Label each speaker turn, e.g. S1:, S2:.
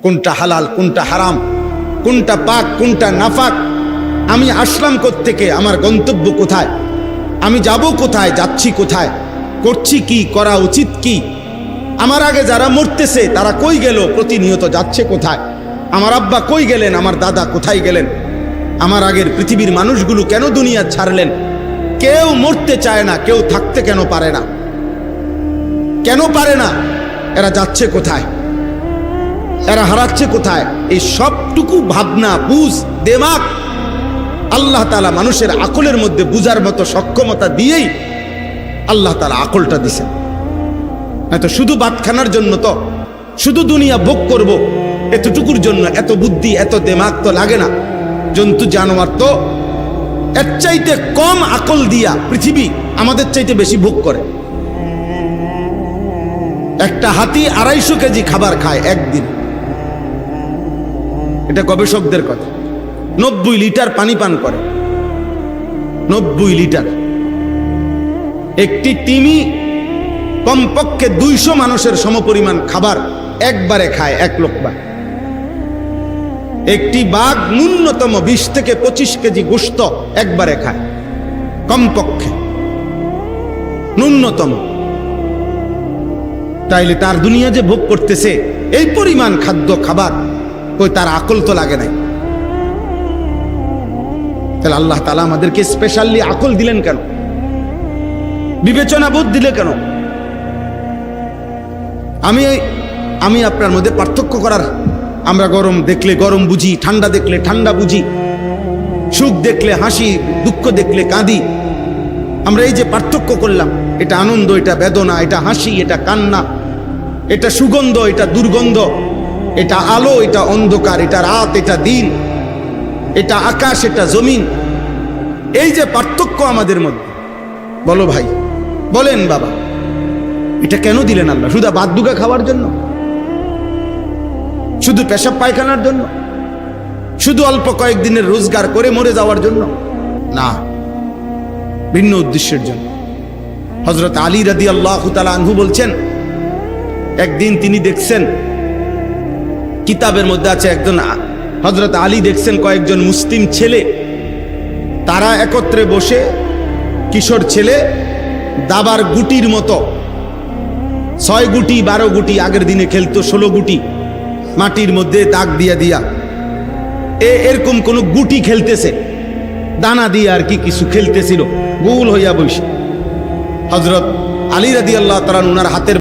S1: কোনটা হালাল কোনটা হারাম, কোনটা পাক কোনটা নাফাক, আমি আসলাম কোত্থেকে, আমার গন্তব্য কোথায়, আমি যাব কোথায়, যাচ্ছি কোথায়, করছি কি, করা উচিত কি, আমার আগে যারা মরতেছে তারা কই গেল, প্রতিনিয়ত যাচ্ছে কোথায়, আমার আব্বা কই গেলেন, আমার দাদা কোথায় গেলেন, আমার আগের পৃথিবীর মানুষগুলো কেন দুনিয়া ছাড়লেন, কেউ মরতে চায় না, কেউ থাকতে কেন পারে না, কেন পারে না, এরা যাচ্ছে কোথায়, এরা হারাচ্ছে কোথায়, এই সবটুকু ভাবনা বুঝ দেমাগ আল্লাহ তাআলা মানুষের আকলের মধ্যে বুঝার মতো সক্ষমতা দিয়েই আল্লাহ তাআলা আকলটা দিছেন। তো শুধু বাতখানার জন্য, তো শুধু দুনিয়া ভোগ করব এতটুকুর জন্য এত বুদ্ধি এত দেমাগ তো লাগে না। জন্তু জানোয়ার তো এর চাইতে কম আকল দিয়া পৃথিবী আমাদের চাইতে বেশি ভোগ করে। একটা হাতি 250 কেজি খাবার খায় একদিন, এটা গবেষকদের কথা। 90 লিটার পানি পান করে, 90 লিটার। একটি তিমি কমপক্ষে 200 মানুষের সমপরিমাণ খাবার একবারে খায়, এক লোকবার। একটি বাঘ ন্যূনতম 20 থেকে 25 কেজি গোশত একবারে খায়, কমপক্ষে ন্যূনতম। তাইলে তার দুনিয়া যে ভোগ করতেছে এই পরিমাণ খাদ্য খাবার, কই তার আকল তো লাগে নাই। তাহলে আল্লাহ তাআলা আমাদেরকে স্পেশালি আকল দিলেন কেন, বিবেচনা বোধ দিলে কেন? আমি আপনার মধ্যে পার্থক্য করার, আমরা গরম দেখলে গরম বুঝি, ঠান্ডা দেখলে ঠান্ডা বুঝি, সুখ দেখলে হাসি, দুঃখ দেখলে কাঁদি। আমরা এই যে পার্থক্য করলাম, এটা আনন্দ, এটা বেদনা, এটা হাসি, এটা কান্না, এটা সুগন্ধ, এটা দুর্গন্ধ, এটা আলো, এটা অন্ধকার, এটা রাত, এটা দিন, এটা আকাশ, এটা জমিন। এই যে পার্থক্য আমাদের মধ্যে, বলো ভাই, বলেন বাবা, এটা কেন দিলেন আল্লাহ? শুধু ভাত দুগা খাওয়ার জন্য? শুধু পেশাব পায়খানার জন্য? শুধু অল্প কয়েকদিনের রোজগার করে মরে যাওয়ার জন্য? না, ভিন্ন উদ্দেশ্যের জন্য। হযরত আলী রাদিয়াল্লাহু তাআলা আনহু বলছেন, একদিন তিনি দেখছেন, কিতাবের মধ্যে আছে, একজন হযরত আলী দেখছেন কয়েকজন মুসলিম ছেলে, তারা একত্রে বসে, কিশোর ছেলে দাবার গুটির মতো 6 গুটি 12 গুটি, আগের দিনে খেলতো 16 গুটি, মাটির মধ্যে দাগ দিয়া দিয়া এরকম কোন গুটি খেলতেছে, দানা দিয়ে আর কি কিছু খেলতেছিল, গোল হইয়া বসে। হযরত আলী রাদিয়াল্লাহু তাআলা ওনার হাতের